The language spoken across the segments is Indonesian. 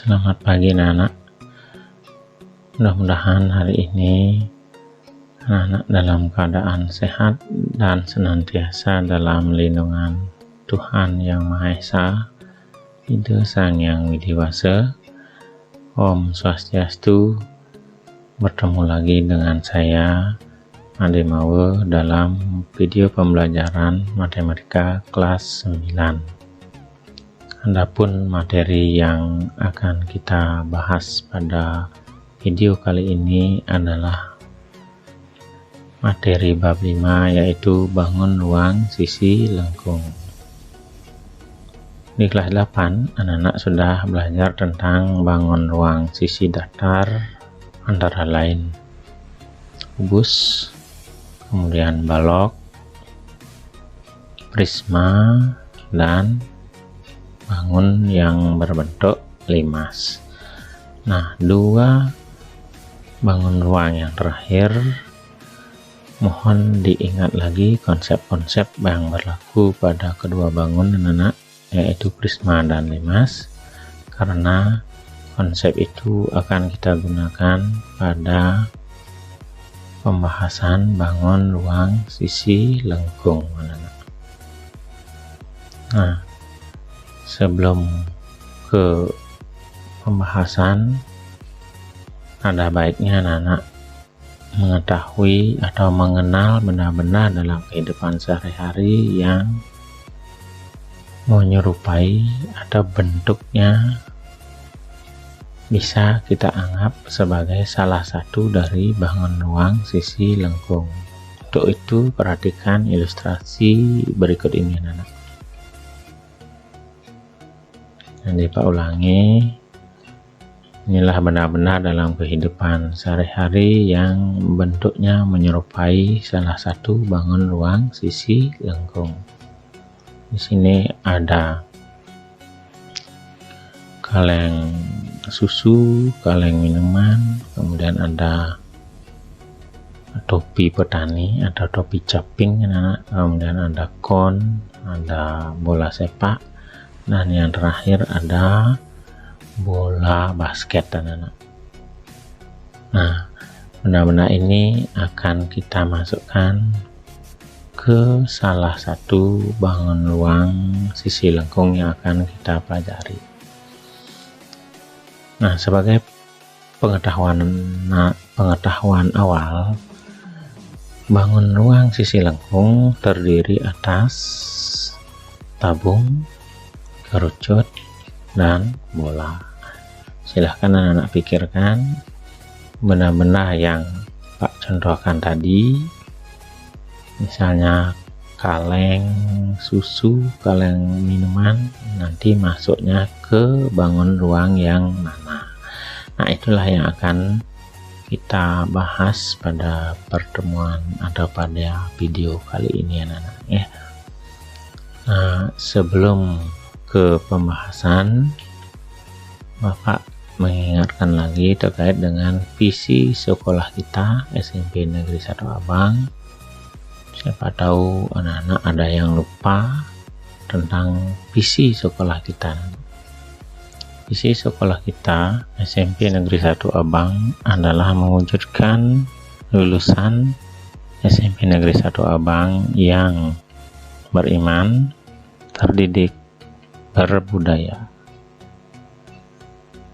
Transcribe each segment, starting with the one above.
Selamat pagi anak-anak. Mudah-mudahan hari ini anak-anak dalam keadaan sehat dan senantiasa dalam lindungan Tuhan Yang Maha Esa, Ida Sang Yang Widiwasa. Om Swastiastu. Bertemu lagi dengan saya Ade Mawe dalam video pembelajaran matematika kelas 9. Adapun materi yang akan kita bahas pada video kali ini adalah materi bab 5, yaitu bangun ruang sisi lengkung. Di kelas 8 anak-anak sudah belajar tentang bangun ruang sisi datar, antara lain kubus, kemudian balok, prisma, dan bangun yang berbentuk limas. Nah, dua bangun ruang yang terakhir mohon diingat lagi konsep-konsep yang berlaku pada kedua bangun anak-anak, yaitu prisma dan limas, karena konsep itu akan kita gunakan pada pembahasan bangun ruang sisi lengkung anak-anak. Nah, sebelum ke pembahasan, ada baiknya anak-anak mengetahui atau mengenal benda-benda dalam kehidupan sehari-hari yang menyerupai atau bentuknya bisa kita anggap sebagai salah satu dari bangun ruang sisi lengkung. Untuk itu perhatikan ilustrasi berikut ini anak-anak. Nanti Pak ulangi, inilah benda-benda dalam kehidupan sehari-hari yang bentuknya menyerupai salah satu bangun ruang sisi lengkung. Di sini ada kaleng susu, kaleng minuman, kemudian ada topi petani atau topi caping, kemudian ada kon, ada bola sepak, dan yang terakhir ada bola basket anak-anak. Nah, benda-benda ini akan kita masukkan ke salah satu bangun ruang sisi lengkung yang akan kita pelajari. Nah, sebagai pengetahuan awal, bangun ruang sisi lengkung terdiri atas tabung, kerucut, dan bola. Silahkan anak-anak pikirkan benda-benda yang Pak contohkan tadi, misalnya kaleng susu, kaleng minuman, nanti masuknya ke bangun ruang yang mana. Nah, itulah yang akan kita bahas pada pertemuan atau pada video kali ini anak-anak ya. Nah, sebelum ke pembahasan, Bapak mengingatkan lagi terkait dengan visi sekolah kita SMP Negeri 1 Abang. Siapa tahu anak-anak ada yang lupa tentang visi sekolah kita. Visi sekolah kita SMP Negeri 1 Abang adalah mewujudkan lulusan SMP Negeri 1 Abang yang beriman, terdidik, berbudaya.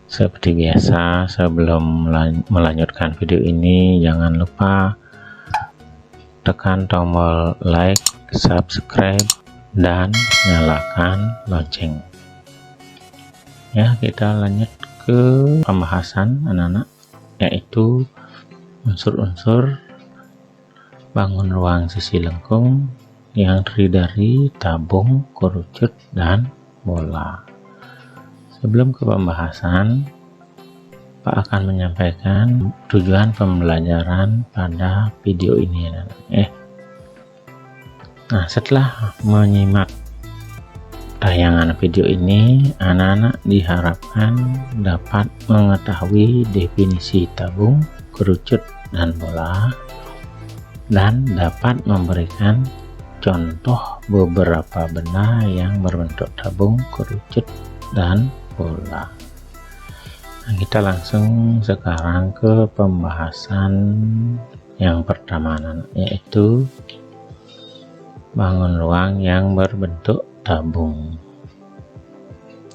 Seperti biasa, sebelum melanjutkan video ini, jangan lupa tekan tombol like, subscribe, dan nyalakan lonceng. Ya, kita lanjut ke pembahasan anak-anak, yaitu unsur-unsur bangun ruang sisi lengkung yang terdiri dari tabung, kerucut, dan bola. Sebelum ke pembahasan, Pak akan menyampaikan tujuan pembelajaran pada video ini anak-anak. Nah, setelah menyimak tayangan video ini, anak-anak diharapkan dapat mengetahui definisi tabung, kerucut, dan bola, dan dapat memberikan contoh beberapa benda yang berbentuk tabung, kerucut, dan bola. Nah, kita langsung sekarang ke pembahasan yang pertama, yaitu bangun ruang yang berbentuk tabung.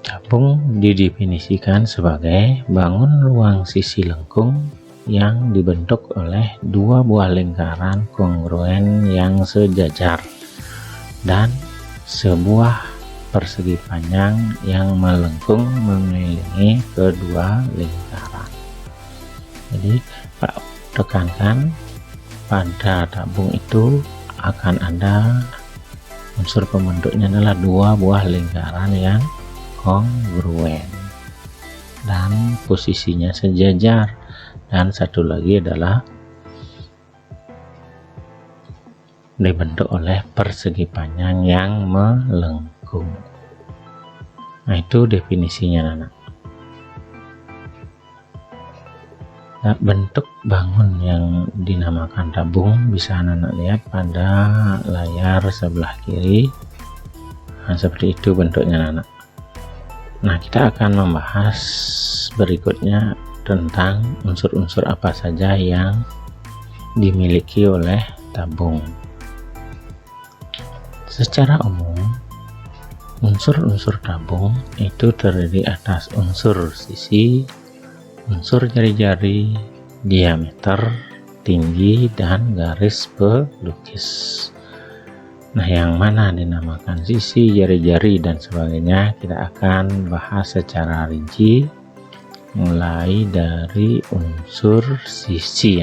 Tabung didefinisikan sebagai bangun ruang sisi lengkung yang dibentuk oleh dua buah lingkaran kongruen yang sejajar dan sebuah persegi panjang yang melengkung mengelilingi kedua lingkaran. Jadi Pak tekankan, pada tabung itu akan ada unsur pembentuknya adalah dua buah lingkaran yang kongruen dan posisinya sejajar, dan satu lagi adalah dibentuk oleh persegi panjang yang melengkung. Nah, itu definisinya, anak. Nah, bentuk bangun yang dinamakan tabung bisa anak lihat pada layar sebelah kiri. Nah, seperti itu bentuknya, anak. Nah, kita akan membahas berikutnya tentang unsur-unsur apa saja yang dimiliki oleh tabung. Secara umum, unsur-unsur tabung itu terdiri atas unsur sisi, unsur jari-jari, diameter, tinggi, dan garis pelukis. Nah, yang mana dinamakan sisi, jari-jari, dan sebagainya kita akan bahas secara rinci mulai dari unsur sisi.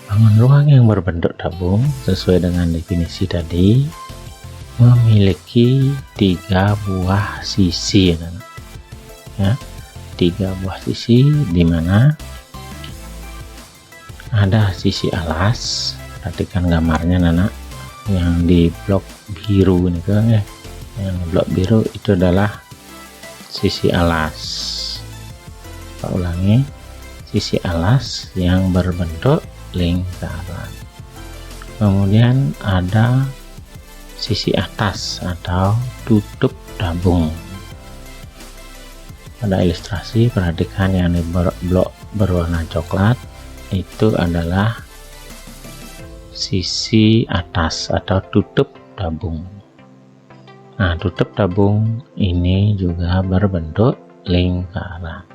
Bangun ruang yang berbentuk tabung sesuai dengan definisi tadi memiliki tiga buah sisi, ya, tiga buah sisi, di mana ada sisi alas. Perhatikan gambarnya, Nana, yang di blok biru ini kan, ya, yang di blok biru itu adalah sisi alas. Pak ulangi, sisi alas yang berbentuk lingkaran. Kemudian ada sisi atas atau tutup tabung. Pada ilustrasi perhatikan yang di blok berwarna coklat itu adalah sisi atas atau tutup tabung. Nah, tutup tabung ini juga berbentuk lingkaran.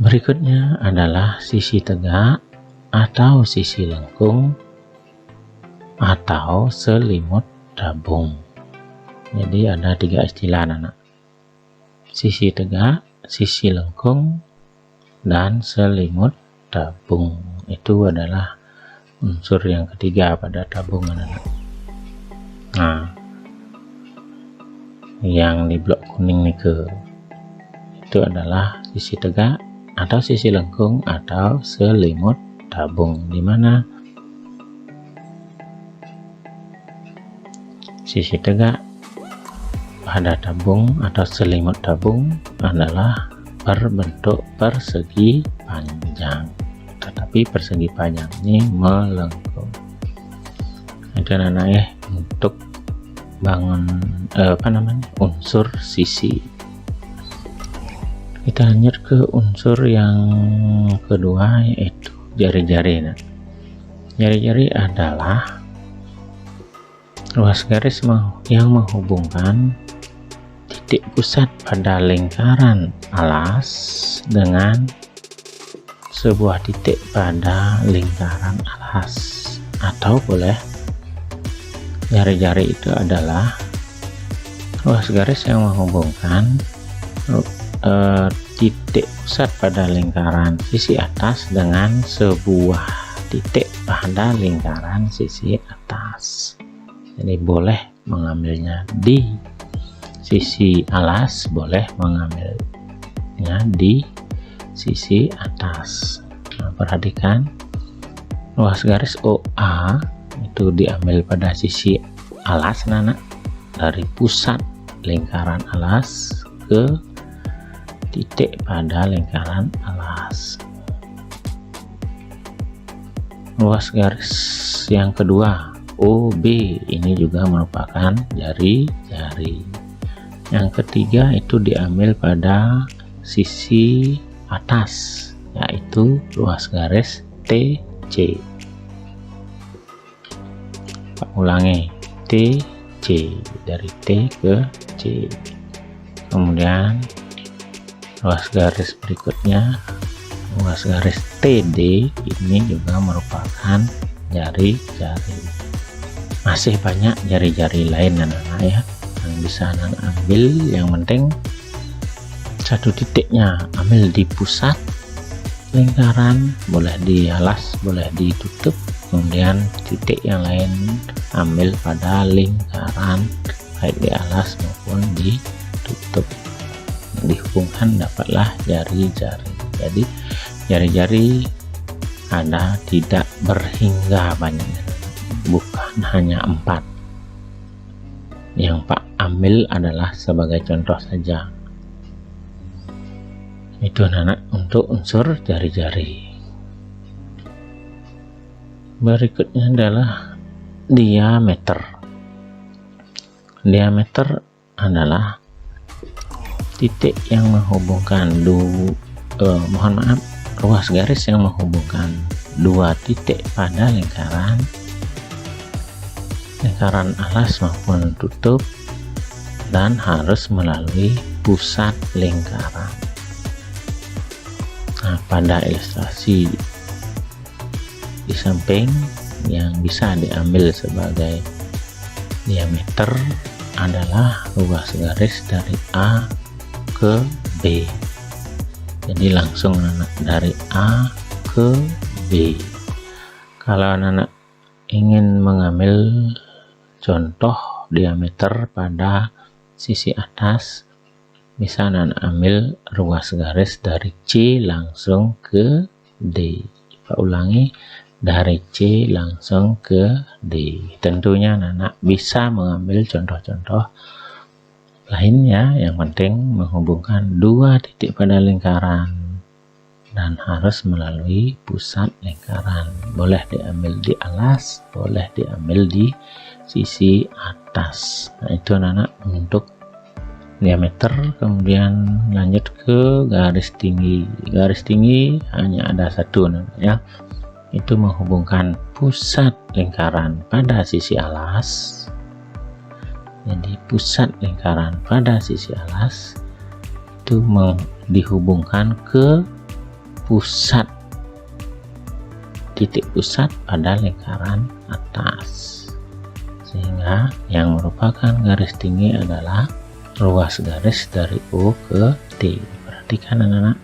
Berikutnya adalah sisi tegak atau sisi lengkung atau selimut tabung. Jadi ada tiga istilah, anak. Sisi tegak, sisi lengkung, dan selimut tabung. Itu adalah unsur yang ketiga pada tabung, anak. Nah, yang di blok kuning nih itu adalah sisi tegak atau sisi lengkung atau selimut tabung, di mana sisi tegak pada tabung atau selimut tabung adalah berbentuk persegi panjang, tetapi persegi panjang ini melengkung. Itu anak untuk bangun unsur sisi. Kita lanjut ke unsur yang kedua, yaitu jari-jari. Jari-jari adalah ruas garis yang menghubungkan titik pusat pada lingkaran alas dengan sebuah titik pada lingkaran alas, atau boleh jari-jari itu adalah ruas garis yang menghubungkan titik pusat pada lingkaran sisi atas dengan sebuah titik pada lingkaran sisi atas. Jadi boleh mengambilnya di sisi alas, boleh mengambilnya di sisi atas. Nah, perhatikan ruas garis OA itu diambil pada sisi alas, Nana, dari pusat lingkaran alas ke titik pada lingkaran alas. Ruas garis yang kedua OB ini juga merupakan jari-jari. Yang ketiga itu diambil pada sisi atas, yaitu luas garis TC. Ulangi, TC, dari T ke C. Kemudian luas garis berikutnya, luas garis TD, ini juga merupakan jari-jari. Masih banyak jari-jari lain anak-anak ya yang bisa anak ambil. Yang penting satu titiknya ambil di pusat lingkaran, boleh dialas boleh ditutup, kemudian titik yang lain ambil pada lingkaran baik dialas maupun ditutup. Dihubungkan dapatlah jari-jari. Jadi jari-jari ada tidak berhingga banyak, bukan hanya 4. Yang Pak ambil adalah sebagai contoh saja. Itu anak untuk unsur jari-jari. Berikutnya adalah diameter. Diameter adalah titik yang menghubungkan ruas garis yang menghubungkan dua titik pada lingkaran alas maupun tutup, dan harus melalui pusat lingkaran. Nah, pada ilustrasi di samping yang bisa diambil sebagai diameter adalah ruas garis dari A ke B. Jadi langsung anak dari A ke B. Kalau anak ingin mengambil contoh diameter pada sisi atas, bisa anak ambil ruas garis dari C langsung ke D. Kita ulangi, dari C langsung ke D. Tentunya anak bisa mengambil contoh-contoh lainnya, yang penting menghubungkan dua titik pada lingkaran dan harus melalui pusat lingkaran. Boleh diambil di alas, boleh diambil di sisi atas. Nah, itu anak untuk diameter. Kemudian lanjut ke garis tinggi. Garis tinggi hanya ada satu ya, itu menghubungkan pusat lingkaran pada sisi alas. Jadi pusat lingkaran pada sisi alas itu dihubungkan ke pusat, titik pusat pada lingkaran atas, sehingga yang merupakan garis tinggi adalah ruas garis dari O ke T. Perhatikan anak-anak,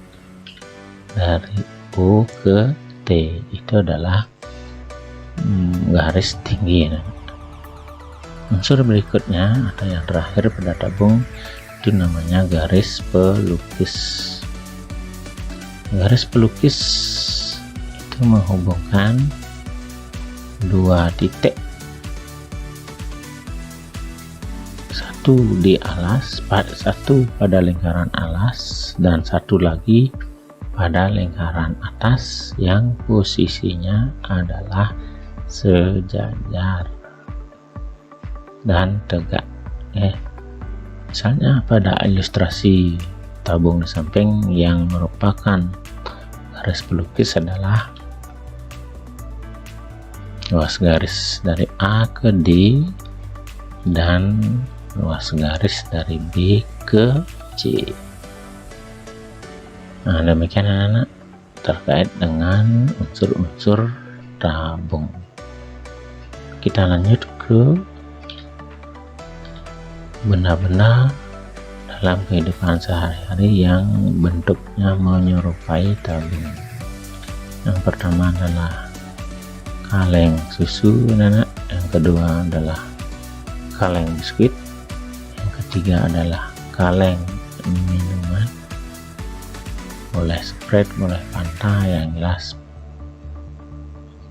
dari O ke T itu adalah garis tinggi. Unsur berikutnya atau yang terakhir pada tabung itu namanya garis pelukis. Garis pelukis itu menghubungkan dua titik, satu di alas, satu pada lingkaran alas dan satu lagi pada lingkaran atas yang posisinya adalah sejajar dan tegak. Misalnya pada ilustrasi tabung di samping yang merupakan garis pelukis adalah luas garis dari A ke D dan luas garis dari B ke C. Nah, demikian anak-anak terkait dengan unsur-unsur tabung. Kita lanjut ke benda-benda dalam kehidupan sehari-hari yang bentuknya menyerupai tabung. Yang pertama adalah kaleng susu anak-anak, yang kedua adalah kaleng biskuit, yang ketiga adalah kaleng minuman, boleh Sprite, boleh Fanta, yang jelas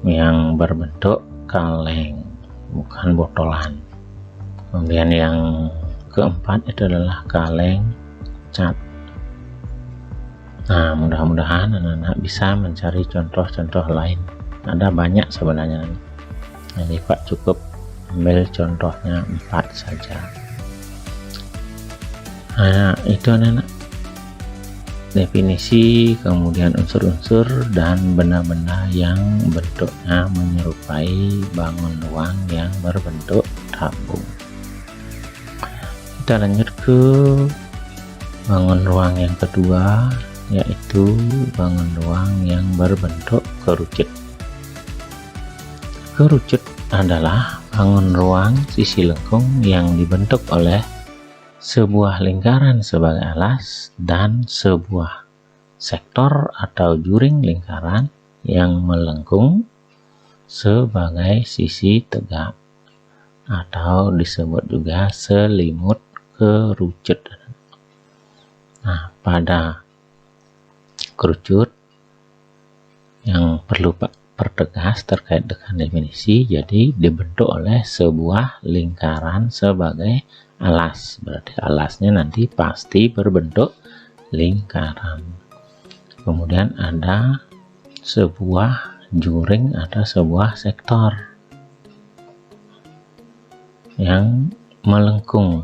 yang berbentuk kaleng, bukan botolan. Kemudian yang keempat itu adalah kaleng cat. Nah, mudah-mudahan anak-anak bisa mencari contoh-contoh lain. Ada banyak sebenarnya, jadi Pak cukup ambil contohnya 4 saja. Nah, itu anak-anak definisi, kemudian unsur-unsur dan benda-benda yang bentuknya menyerupai bangun ruang yang berbentuk tabung. Kita lanjut ke bangun ruang yang kedua, yaitu bangun ruang yang berbentuk kerucut. Kerucut adalah bangun ruang sisi lengkung yang dibentuk oleh sebuah lingkaran sebagai alas dan sebuah sektor atau juring lingkaran yang melengkung sebagai sisi tegak, atau disebut juga selimut kerucut. Nah, pada kerucut yang perlu pertegas terkait dengan definisi, jadi dibentuk oleh sebuah lingkaran sebagai alas, berarti alasnya nanti pasti berbentuk lingkaran. Kemudian ada sebuah juring atau sebuah sektor yang melengkung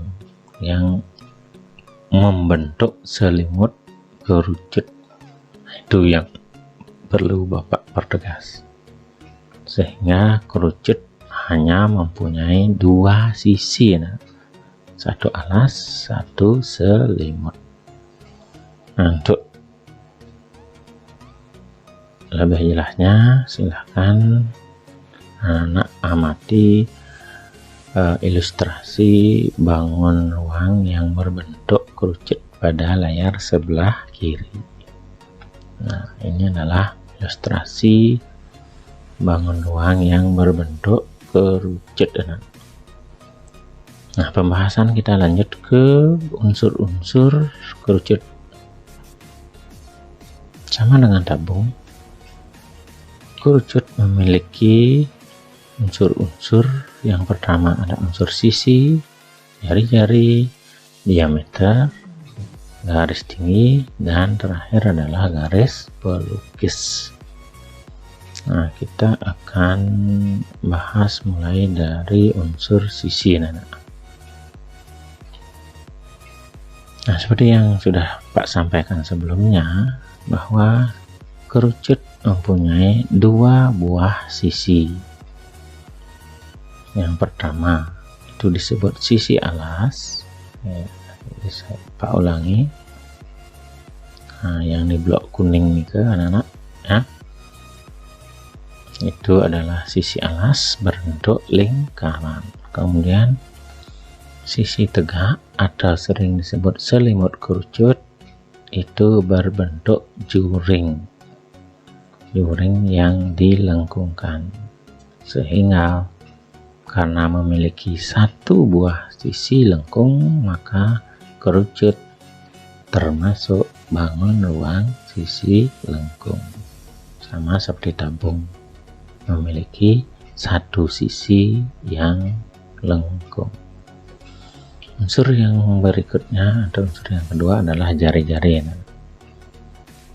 yang membentuk selimut kerucut. Itu yang perlu Bapak pertegas, sehingga kerucut hanya mempunyai dua sisi, satu alas, satu selimut. Nah, untuk lebih jelasnya silahkan anak amati ilustrasi bangun ruang yang berbentuk kerucut pada layar sebelah kiri. Nah, ini adalah ilustrasi bangun ruang yang berbentuk kerucut. Nah, pembahasan kita lanjut ke unsur-unsur kerucut. Sama dengan tabung, kerucut memiliki unsur-unsur. Yang pertama ada unsur sisi, jari-jari, diameter, garis tinggi, dan terakhir adalah garis pelukis. Nah, kita akan bahas mulai dari unsur sisi. Nah, seperti yang sudah Pak sampaikan sebelumnya, bahwa kerucut mempunyai dua buah sisi. Yang pertama itu disebut sisi alas. Pak ulangi. Nah, yang di blok kuning nih ke anak-anak ya, itu adalah sisi alas berbentuk lingkaran. Kemudian sisi tegak atau sering disebut selimut kerucut itu berbentuk juring yang dilengkungkan, sehingga karena memiliki satu buah sisi lengkung, maka kerucut termasuk bangun ruang sisi lengkung, sama seperti tabung memiliki satu sisi yang lengkung. Unsur yang berikutnya atau unsur yang kedua adalah jari-jari.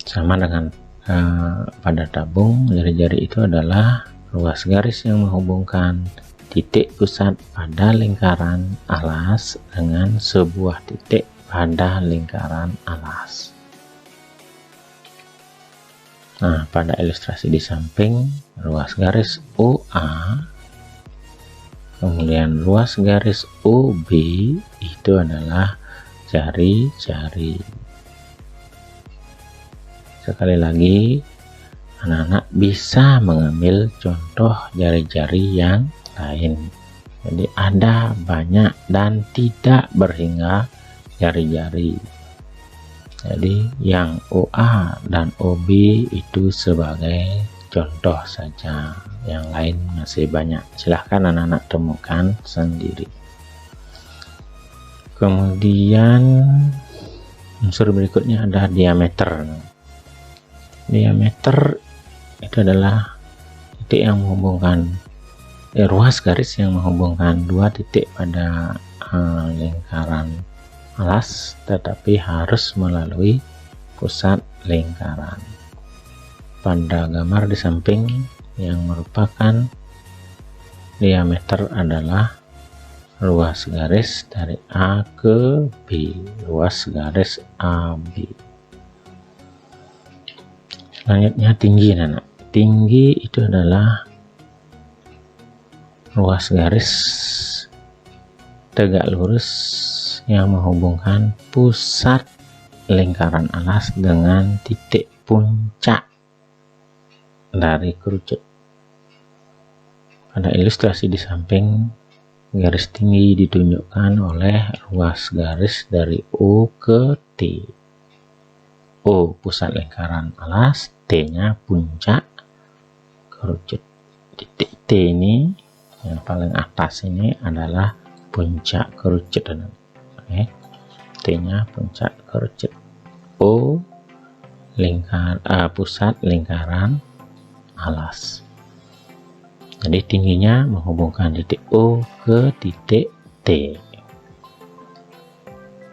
Sama dengan pada tabung, jari-jari itu adalah ruas garis yang menghubungkan titik pusat pada lingkaran alas dengan sebuah titik pada lingkaran alas. Nah, pada ilustrasi di samping, ruas garis OA kemudian ruas garis OB itu adalah jari-jari. Sekali lagi, anak-anak bisa mengambil contoh jari-jari yang lain. Jadi ada banyak dan tidak berhingga jari-jari. Jadi yang OA dan OB itu sebagai contoh saja, yang lain masih banyak. Silahkan anak-anak temukan sendiri. Kemudian unsur berikutnya ada diameter. Diameter itu adalah titik yang menghubungkan ruas garis yang menghubungkan dua titik pada lingkaran alas, tetapi harus melalui pusat lingkaran. Pada gambar di samping yang merupakan diameter adalah ruas garis dari A ke B, ruas garis AB. Selanjutnya tinggi anak. Tinggi itu adalah ruas garis tegak lurus yang menghubungkan pusat lingkaran alas dengan titik puncak dari kerucut. Pada ilustrasi di samping, garis tinggi ditunjukkan oleh ruas garis dari O ke T. O pusat lingkaran alas, T-nya puncak kerucut. Titik T ini yang paling atas ini adalah puncak kerucut. Oke. T-nya puncak kerucut. O pusat lingkaran alas. Jadi tingginya menghubungkan titik O ke titik T.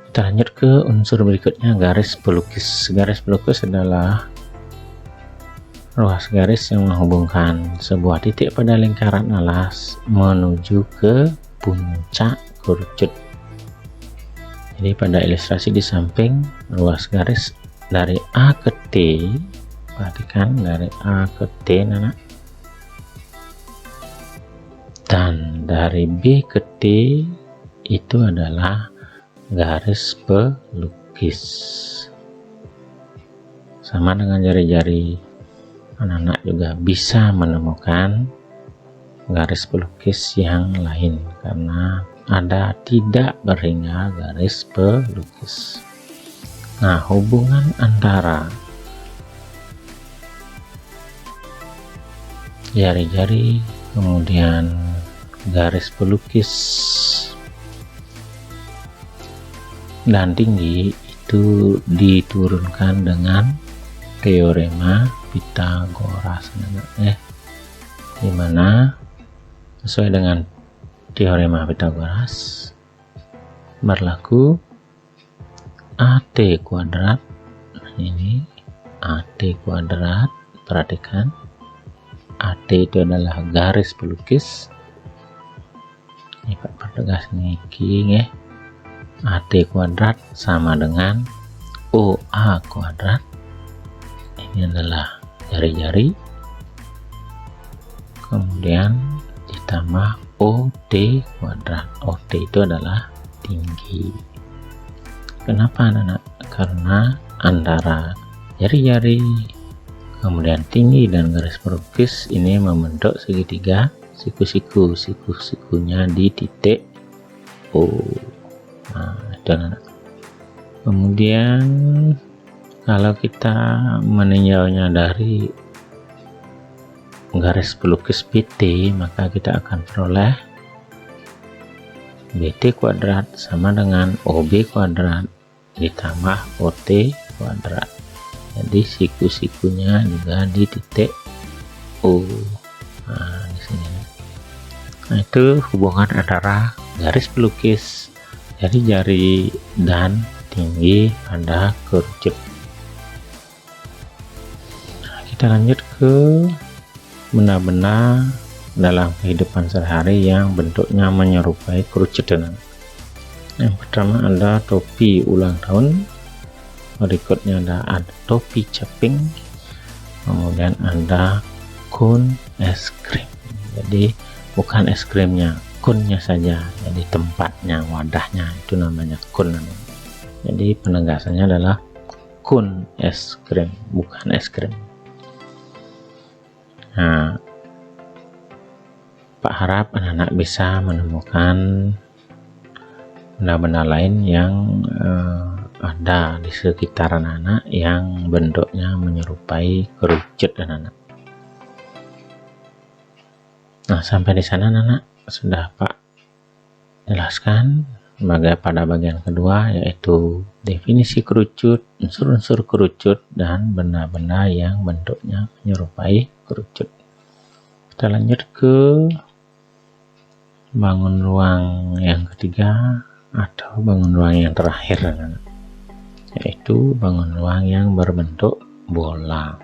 Kita lanjut ke unsur berikutnya, garis pelukis. Garis pelukis adalah ruas garis yang menghubungkan sebuah titik pada lingkaran alas menuju ke puncak kerucut. Jadi pada ilustrasi di samping, ruas garis dari A ke T, perhatikan dari A ke T Nana, dan dari B ke T itu adalah garis pelukis. Sama dengan jari-jari, anak-anak juga bisa menemukan garis pelukis yang lain karena ada tidak berhingga garis pelukis. Nah, hubungan antara jari-jari kemudian garis pelukis dan tinggi itu diturunkan dengan teorema Pythagoras, di mana sesuai dengan teorema Pythagoras berlaku AT kuadrat. Ini AT kuadrat, perhatikan AT itu adalah garis pelukis. Ini Pak pertegas niki ya. AT kuadrat sama dengan OA kuadrat. Ini adalah jari-jari, kemudian ditambah OT kuadrat. OT itu adalah tinggi. Kenapa anak-anak? Karena antara jari-jari kemudian tinggi dan garis pelukis ini membentuk segitiga siku-siku. Siku-sikunya di titik O. Nah, itu anak-anak. Kemudian kalau kita meninjaunya dari garis pelukis BT, maka kita akan peroleh BT kuadrat sama dengan OB kuadrat ditambah OT kuadrat. Jadi siku-sikunya juga di titik O. Nah, di sini. Nah, itu hubungan antara garis pelukis, jari-jari, dan tinggi pada kerucut. Nah, kita lanjut ke benda-benda dalam kehidupan sehari-hari yang bentuknya menyerupai kerucut. Yang pertama ada topi ulang tahun, berikutnya ada topi caping, kemudian ada kun es krim. Jadi bukan es krimnya, kunnya saja, jadi tempatnya, wadahnya itu namanya kun. Jadi penegasannya adalah kun es krim, bukan es krim. Nah, Pak harap anak-anak bisa menemukan benda-benda lain yang ada di sekitar anak-anak yang bentuknya menyerupai kerucut anak-anak. Nah, sampai di sana anak-anak sudah Pak jelaskan pada bagian kedua, yaitu definisi kerucut, unsur-unsur kerucut, dan benda-benda yang bentuknya menyerupai kerucut. Kita lanjut ke bangun ruang yang ketiga atau bangun ruang yang terakhir, yaitu bangun ruang yang berbentuk bola.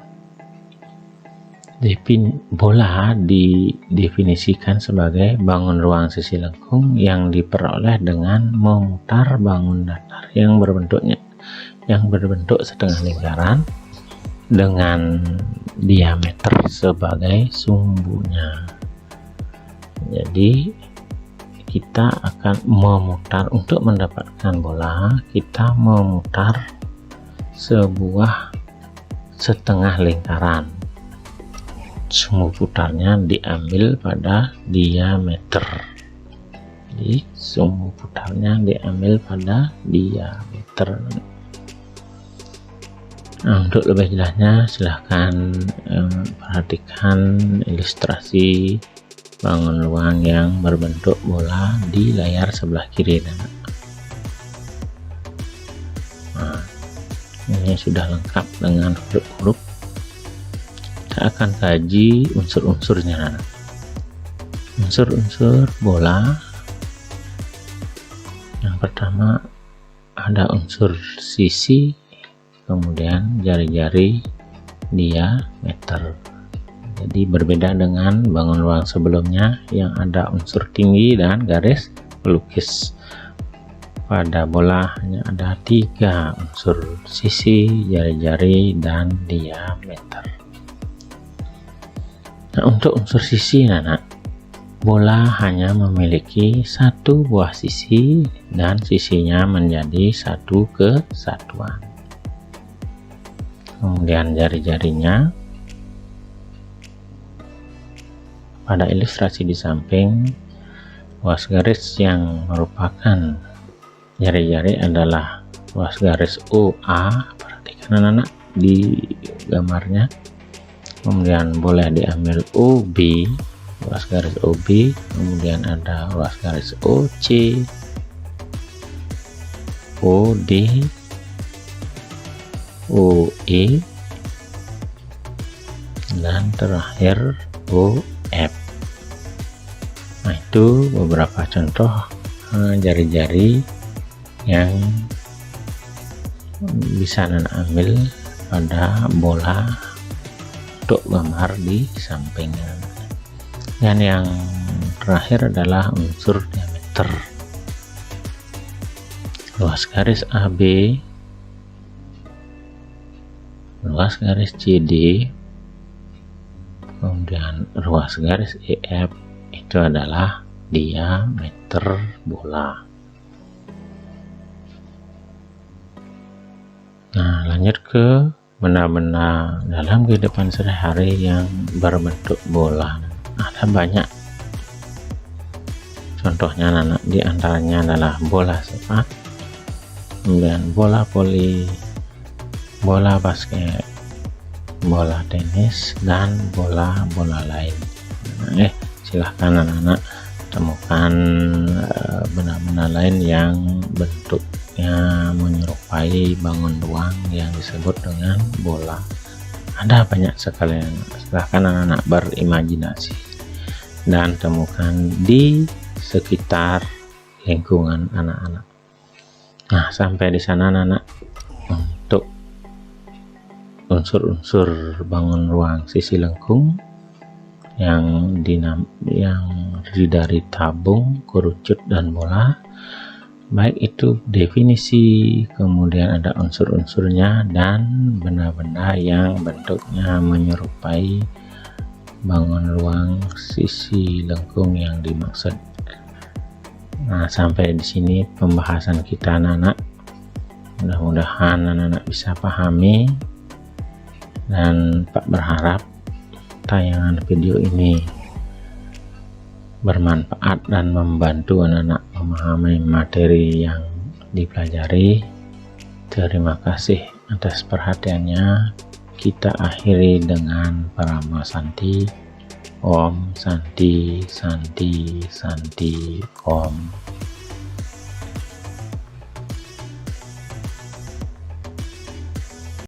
Bola didefinisikan sebagai bangun ruang sisi lengkung yang diperoleh dengan memutar bangun datar yang berbentuk setengah lingkaran dengan diameter sebagai sumbunya. Jadi kita akan memutar, untuk mendapatkan bola kita memutar sebuah setengah lingkaran. Sumbu putarnya diambil pada diameter. Jadi sumbu putarnya diambil pada diameter. Nah, untuk lebih jelasnya silahkan perhatikan ilustrasi bangun ruang yang berbentuk bola di layar sebelah kiri. Nah, ini sudah lengkap dengan huruf-huruf. Kita akan kaji unsur-unsurnya. Unsur-unsur bola, yang pertama ada unsur sisi, kemudian jari-jari, diameter. Jadi berbeda dengan bangun ruang sebelumnya yang ada unsur tinggi dan garis pelukis. Pada bola hanya ada 3 unsur: sisi, jari-jari, dan diameter. Nah, untuk unsur sisi, bola hanya memiliki 1 buah sisi dan sisinya menjadi 1 kesatuan. Kemudian jari-jarinya, pada ilustrasi di samping, ruas garis yang merupakan jari-jari adalah ruas garis OA. Perhatikan anak-anak di gambarnya. Kemudian boleh diambil OB, ruas garis OB, kemudian ada ruas garis OC, OD, OE, dan terakhir OF. Nah, itu beberapa contoh jari-jari yang bisa Anda ambil pada bola untuk gambar di sampingnya. Dan yang terakhir adalah unsur diameter. Ruas garis AB, ruas garis CD, kemudian ruas garis EF, itu adalah diameter bola. Nah, lanjut ke benda-benda dalam kehidupan sehari-hari yang berbentuk bola. Ada banyak contohnya, anak, di antaranya adalah bola sepak, kemudian bola voli, bola basket, bola tenis, dan bola-bola lain. Silahkan anak-anak temukan benda-benda lain yang bentuknya menyerupai bangun ruang yang disebut dengan bola. Ada banyak sekali. Silahkan anak-anak berimajinasi dan temukan di sekitar lingkungan anak-anak. Nah, sampai di sana anak-anak untuk unsur-unsur bangun ruang sisi lengkung yang terdiri dari tabung, kerucut, dan bola, baik itu definisi, kemudian ada unsur-unsurnya, dan benda-benda yang bentuknya menyerupai bangun ruang sisi lengkung yang dimaksud. Nah, sampai di sini pembahasan kita anak-anak. Mudah-mudahan anak-anak bisa pahami, dan Pak berharap tayangan video ini bermanfaat dan membantu anak-anak memahami materi yang dipelajari. Terima kasih atas perhatiannya. Kita akhiri dengan Parama Santi. Om Santi Santi Santi Om.